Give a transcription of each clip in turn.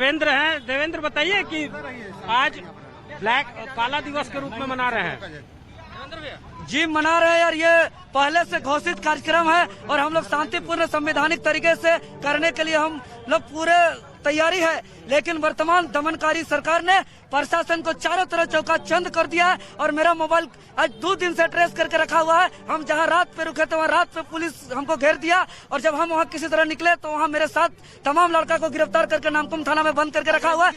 देवेंद्र हैं। देवेंद्र, बताइए कि आज काला दिवस के रूप में मना रहे हैं। जी, मना रहे हैं यार। ये पहले से घोषित कार्यक्रम है और हम लोग शांतिपूर्ण संवैधानिक तरीके से करने के लिए हम लोग पूरे तैयारी है, लेकिन वर्तमान दमनकारी सरकार ने प्रशासन को चारों तरफ चौका चंद कर दिया है और मेरा मोबाइल आज 2 दिन से ट्रेस करके रखा हुआ है। हम जहां रात पे रुके थे वहां रात पे पुलिस हमको घेर दिया और जब हम वहां किसी तरह निकले तो वहां मेरे साथ तमाम लड़का को गिरफ्तार करके नामकुम थाना में बंद करके रखा हुआ है।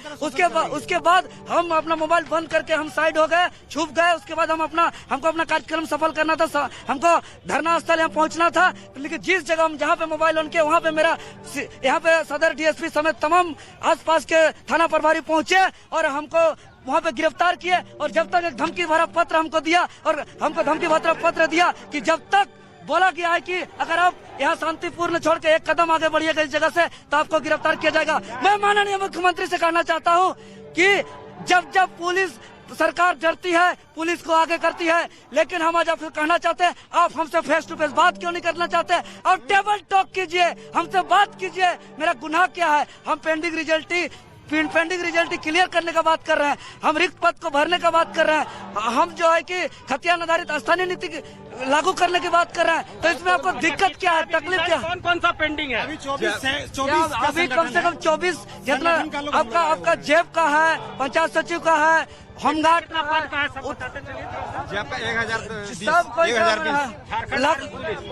उसके बाद हम अपना मोबाइल बंद करके हम साइड हो गए, छुप गए। उसके बाद हमको अपना कार्यक्रम सफल करना था, हमको धरना स्थल यहाँ पहुँचना था, लेकिन जिस जगह हम जहाँ पे मोबाइल ऑन किया वहाँ पे मेरा यहाँ पे सदर डीएसपी समेत तमाम आसपास के थाना प्रभारी पहुंचे और हमको वहाँ पे गिरफ्तार किए। और जब तक एक धमकी भरा पत्र हमको दिया और हमको धमकी भरा पत्र दिया कि जब तक बोला गया है कि अगर आप यहाँ शांतिपूर्ण छोड़ के एक कदम आगे बढ़िएगा इस जगह से तो आपको गिरफ्तार किया जाएगा। मैं माननीय मुख्यमंत्री से कहना चाहता हूँ कि जब पुलिस सरकार डरती है, पुलिस को आगे करती है, लेकिन हम आज आपसे कहना चाहते हैं, आप हमसे फेस टू फेस बात क्यों नहीं करना चाहते? और टेबल टॉक कीजिए, हमसे बात कीजिए। मेरा गुनाह क्या है? हम पेंडिंग रिजल्ट क्लियर करने का बात कर रहे हैं, हम रिक्त पद को भरने का बात कर रहे हैं, हम जो है कि खतियान आधारित स्थानीय नीति लागू करने की बात कर रहे हैं। तो इसमें आपको दिक्कत क्या है, तकलीफ क्या है? कौन सा पेंडिंग है? अभी 24 अभी कम से कम 24 जितना आपका जेब का है, पंचायत सचिव का है, होमगार्ड का है, सब बताते चलिए। सब कोई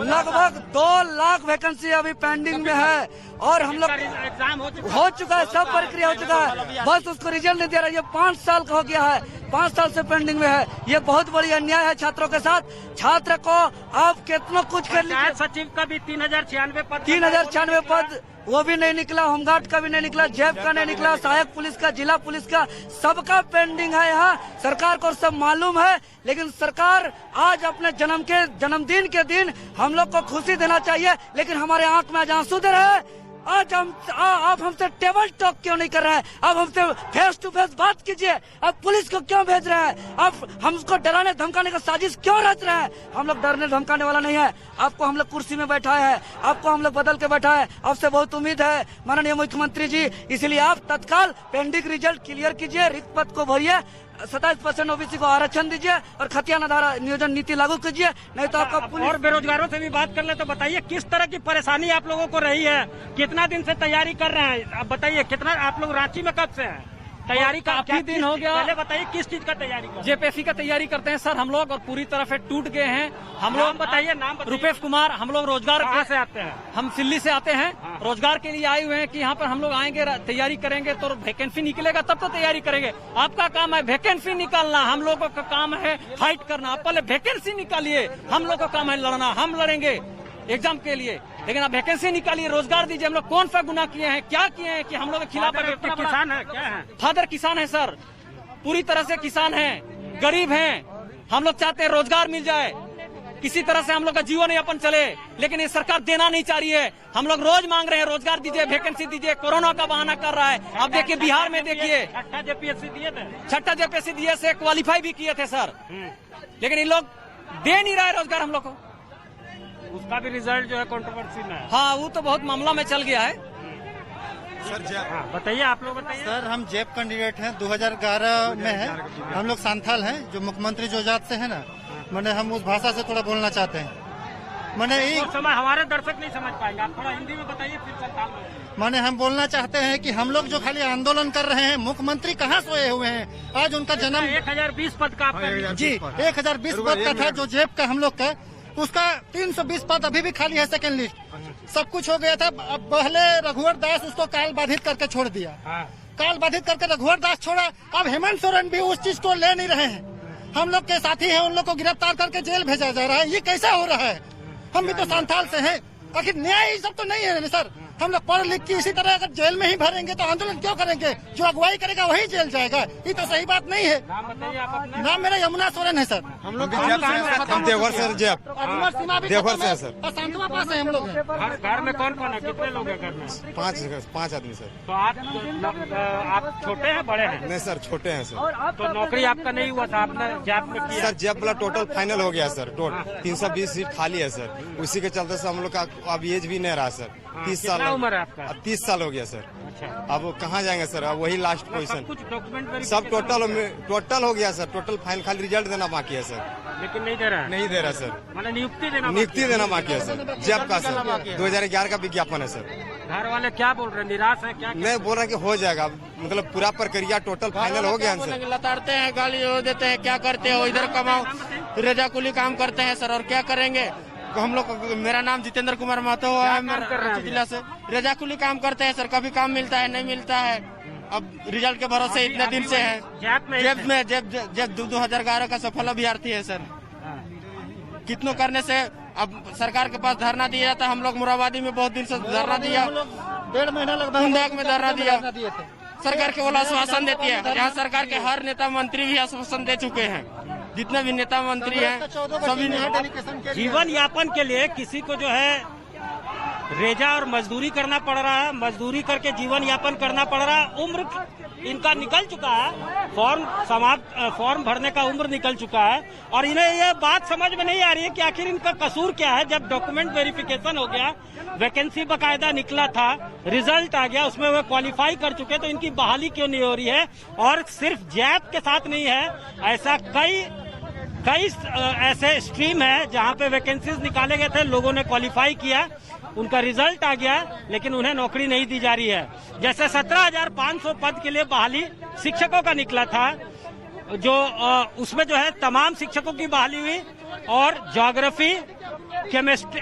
लगभग 2 लाख वैकेंसी अभी पेंडिंग में है और हम लोग एग्जाम हो चुका है, सब प्रक्रिया हो चुका है, बस उसको रिजल्ट नहीं दे रहा है। ये 5 साल का हो गया है, 5 साल से पेंडिंग में है। ये बहुत बड़ी अन्याय है छात्रों के साथ। छात्र को आप कितना कुछ कर लीजिए, सचिव का भी 3096 पद वो भी नहीं निकला, होमगार्ड का भी नहीं निकला, जेब का नहीं निकला, सहायक पुलिस का, जिला पुलिस का, सबका पेंडिंग है। यहाँ सरकार को सब मालूम है, लेकिन सरकार आज अपने जन्मदिन के दिन हम लोग को खुशी देना चाहिए, लेकिन हमारे आंख में आज आंसू दे रहे हैं। आज आप हमसे टेबल टॉक क्यों नहीं कर रहे हैं? आप हमसे फेस टू फेस बात कीजिए। आप पुलिस को क्यों भेज रहे हैं? आप हमको डराने धमकाने का साजिश क्यों रच रहे हैं? हम लोग डरने धमकाने वाला नहीं है। आपको हम लोग कुर्सी में बैठाए हैं, आपको हम लोग बदल के बैठा है, आपसे बहुत उम्मीद है माननीय मुख्यमंत्री जी। इसलिए आप तत्काल पेंडिंग रिजल्ट क्लियर कीजिए, रिक्त पद को भरिए, 27% ओबीसी को आरक्षण दीजिए और खतियान आधार नियोजन नीति लागू कीजिए, नहीं तो आपका पुलिस। और बेरोजगारों से भी बात कर ले तो बताइए किस तरह की परेशानी आप लोगों को रही है, कितना दिन से तैयारी कर रहे हैं? आप बताइए, कितना आप लोग रांची में कब से हैं? तैयारी का काफी दिन हो गया। पहले बताइए किस चीज का तैयारी कर? जेपीएससी का तैयारी करते हैं सर हम लोग और पूरी तरह से टूट गए हैं हम लोग। बताइए नाम। रुपेश कुमार, हम लोग रोजगार से आते हैं, हम सिल्ली से आते हैं, रोजगार के लिए आए हुए हैं कि यहाँ पर हम लोग आएंगे, तैयारी करेंगे तो वैकेंसी निकलेगा तब तो तैयारी करेंगे। आपका काम है वैकेंसी निकालना, हम लोगों का काम है फाइट करना। आप पहले वैकेंसी निकालिए, हम लोग का काम है लड़ना, हम लड़ेंगे एग्जाम के लिए, लेकिन आप वैकेंसी निकालिए, रोजगार दीजिए। हम लोग कौन सा गुनाह किए हैं, क्या किए हैं कि हम लोग के खिलाफ? किसान है, क्या है? फादर किसान है सर, पूरी तरह से किसान हैं, गरीब हैं। हम लोग चाहते हैं रोजगार मिल जाए, किसी तरह से हम लोग का जीवन यापन चले, लेकिन ये सरकार देना नहीं चाह रही है। हम लोग रोज मांग रहे हैं रोजगार दीजिए, वैकेंसी दीजिए, कोरोना का बहाना कर रहा है। अब देखिए बिहार में देखिए, 6ठा जेपीएससी दिए थे, 6ठा जेपीएससी दिए से क्वालिफाई भी किए थे सर, लेकिन इन लोग दे नहीं रहा है रोजगार हम लोग को। उसका भी रिजल्ट जो है कंट्रोवर्सी में है। हाँ, वो तो बहुत मामला में चल गया है सर। बताइए, आप लोग बताइए। सर, हम जेब कैंडिडेट हैं, 2011 में है। हम लोग संथाल हैं, जो मुख्यमंत्री जो जात से है ना, मैंने हम उस भाषा से थोड़ा बोलना चाहते हैं। मैंने समय हमारे दर्शक नहीं समझ पाएंगे, आप थोड़ा हिंदी में बताइए फिर संथाल में। मैंने हम बोलना चाहते हैं कि हम लोग जो खाली आंदोलन कर रहे हैं, मुख्यमंत्री कहाँ सोए हुए हैं? आज उनका जन्म 1020 पद का जी 1020 पद का था जो जेब का हम लोग का, उसका 320 पद अभी भी खाली है। सेकंड लिस्ट सब कुछ हो गया था। अब पहले रघुवर दास उसको काल बाधित करके छोड़ दिया, काल बाधित करके रघुवर दास छोड़ा। अब हेमंत सोरेन भी उस चीज को ले नहीं रहे हैं। हम लोग के साथी हैं, उन लोग को गिरफ्तार करके जेल भेजा जा रहा है। ये कैसा हो रहा है? हम भी तो संथाल से हैं, आखिर न्याय ये सब तो नहीं है सर। हम लोग पढ़ लिख के इसी तरह अगर जेल में ही भरेंगे तो आंदोलन क्यों करेंगे? जो अगुवाई करेगा वही जेल जाएगा, ये तो सही बात नहीं है। नाम बताइए आप अपना। नाम मेरा यमुना सोरेन है सर। हम लोग देवघर से देवघर से है सर। और सांतवा पास है हम लोग। घर में कौन कौन है, कितने लोग हैं घर में? 5 आदमी सर। तो आप छोटे हैं बड़े हैं? नहीं सर, छोटे हैं सर। तो नौकरी आपका नहीं हुआ था, आपने जैब में किया? सर जैब वाला टोटल फाइनल हो गया सर, 320 सीट खाली है सर। उसी के चलते से हम लोग का अब एज भी नहीं रहा सर। 30 साल कितना उम्र है आपका? अब 30 साल हो गया सर। अच्छा, अब वो कहाँ जाएंगे सर? अब वही लास्ट सब पोजीशन। कुछ डॉक्यूमेंट सब टोटल हो गया सर। टोटल फाइल खाली रिजल्ट देना बाकी है सर। लेकिन नहीं दे रहा है, नहीं दे रहा सर। मतलब नियुक्ति देना नियुक्ति देना बाकी है सर। जब का सर 2011 का विज्ञापन है सर। घर वाले क्या बोल रहे हैं, निराश है क्या? नहीं बोल रहा कि हो जाएगा, मतलब पूरा प्रक्रिया टोटल फाइनल हो गया सर। लताड़ते हैं, गाली देते हैं, क्या करते हो, इधर कमाओ, रेजाकुली काम करते हैं सर, और क्या करेंगे हम लोग। मेरा नाम जितेंद्र कुमार महतो है, मैं जिला से रेजाकुली काम करते हैं सर। कभी काम मिलता है, नहीं मिलता है। अब रिजल्ट के भरोसे इतने दिन से है। जेब 2011 का सफल अभ्यर्थी है सर। कितनों करने से अब सरकार के पास धरना दिया जाता है। हम लोग मुराबादी में बहुत दिन से धरना दिया, 1.5 महीना लगभग में धरना दिया। सरकार केवल आश्वासन देती है। यहाँ सरकार के हर नेता मंत्री भी आश्वासन दे चुके हैं। जितने भी नेता मंत्री हैं सभी ने जीवन यापन के लिए किसी को जो है रेजा और मजदूरी करना पड़ रहा है, मजदूरी करके जीवन यापन करना पड़ रहा है। उम्र इनका निकल चुका है, फॉर्म भरने का उम्र निकल चुका है, और इन्हें ये बात समझ में नहीं आ रही है कि आखिर इनका कसूर क्या है। जब डॉक्यूमेंट वेरिफिकेशन हो गया, वैकेंसी बकायदा निकला था, रिजल्ट आ गया, उसमें वो क्वालिफाई कर चुके, तो इनकी बहाली क्यों नहीं हो रही है? और सिर्फ जैप के साथ नहीं है, ऐसा कई ऐसे स्ट्रीम है जहां पे वैकेंसीज निकाले गए थे, लोगों ने क्वालिफाई किया, उनका रिजल्ट आ गया, लेकिन उन्हें नौकरी नहीं दी जा रही है। जैसे 17,500 पद के लिए बहाली शिक्षकों का निकला था, जो उसमें जो है तमाम शिक्षकों की बहाली हुई, और ज्योग्राफी, केमिस्ट्री,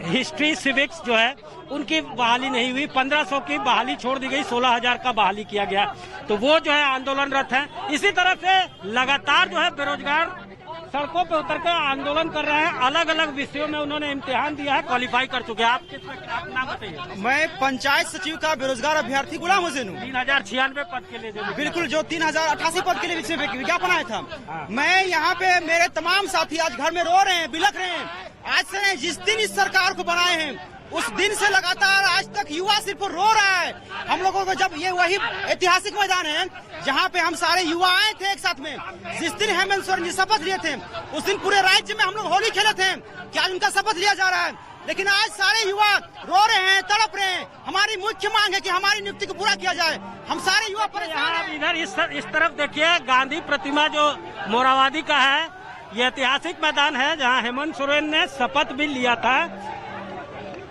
हिस्ट्री, सिविक्स जो है उनकी बहाली नहीं हुई। 1500 की बहाली छोड़ दी गई, 16,000 का बहाली किया गया। तो वो जो है आंदोलनरत है। इसी तरह से लगातार जो है बेरोजगार सड़कों पे उतर कर आंदोलन कर रहे हैं। अलग अलग विषयों में उन्होंने इम्तिहान दिया है, क्वालिफाई कर चुके हैं। आप नाम बताइए। मैं पंचायत सचिव का बेरोजगार अभ्यर्थी गुलाम हुसैन हूँ। 3096 पद के लिए बिल्कुल, जो 3088 पद के लिए विज्ञापन आया था। मैं यहाँ पे, मेरे तमाम साथी आज घर में रो रहे हैं, बिलख रहे हैं। आज से जिस दिन इस सरकार को बनाए हैं उस दिन से लगातार आज तक युवा सिर्फ रो रहा है। हम लोगों को जब ये वही ऐतिहासिक मैदान है जहाँ पे हम सारे युवा आए थे एक साथ में, जिस दिन हेमंत सोरेन जी शपथ लिए थे उस दिन पूरे राज्य में हम लोग होली खेले थे कि आज उनका शपथ लिया जा रहा है। लेकिन आज सारे युवा रो रहे हैं, तड़प रहे हैं। हमारी मुख्य मांग है कि हमारी नियुक्ति को पूरा किया जाए। हम सारे युवा परेशान हैं। इधर इस तरफ देखिए, गांधी प्रतिमा जो मोराबादी का है, ये ऐतिहासिक मैदान है जहाँ हेमंत सोरेन ने शपथ भी लिया था।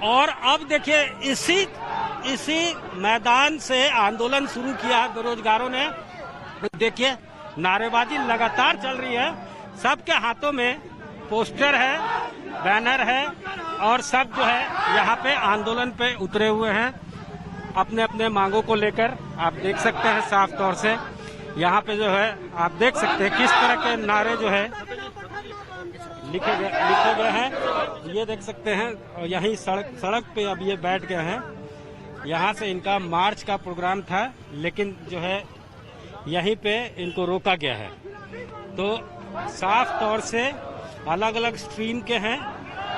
और अब देखिए इसी मैदान से आंदोलन शुरू किया है बेरोजगारों ने। देखिए नारेबाजी लगातार चल रही है, सबके हाथों में पोस्टर है, बैनर है, और सब जो है यहाँ पे आंदोलन पे उतरे हुए हैं अपने अपने मांगों को लेकर। आप देख सकते हैं साफ तौर से यहाँ पे जो है, आप देख सकते हैं किस तरह के नारे जो है लिखे गए हैं। ये देख सकते हैं, यहीं सड़क पे अब ये बैठ गए हैं। यहाँ से इनका मार्च का प्रोग्राम था, लेकिन जो है यहीं पे इनको रोका गया है। तो साफ तौर से अलग अलग स्ट्रीम के हैं,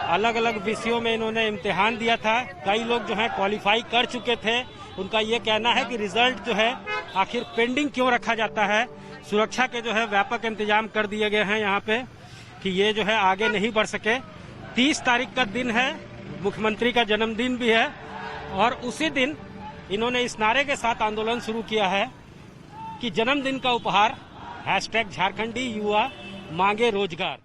अलग अलग विषयों में इन्होंने इम्तिहान दिया था। कई लोग जो है क्वालिफाई कर चुके थे। उनका ये कहना है कि रिजल्ट जो है आखिर पेंडिंग क्यों रखा जाता है। सुरक्षा के जो है व्यापक इंतजाम कर दिए गए हैं यहाँ पे कि ये जो है आगे नहीं बढ़ सके। 30 तारीख का दिन है, मुख्यमंत्री का जन्मदिन भी है, और उसी दिन इन्होंने इस नारे के साथ आंदोलन शुरू किया है कि जन्मदिन का उपहार #झारखंडी युवा मांगे रोजगार।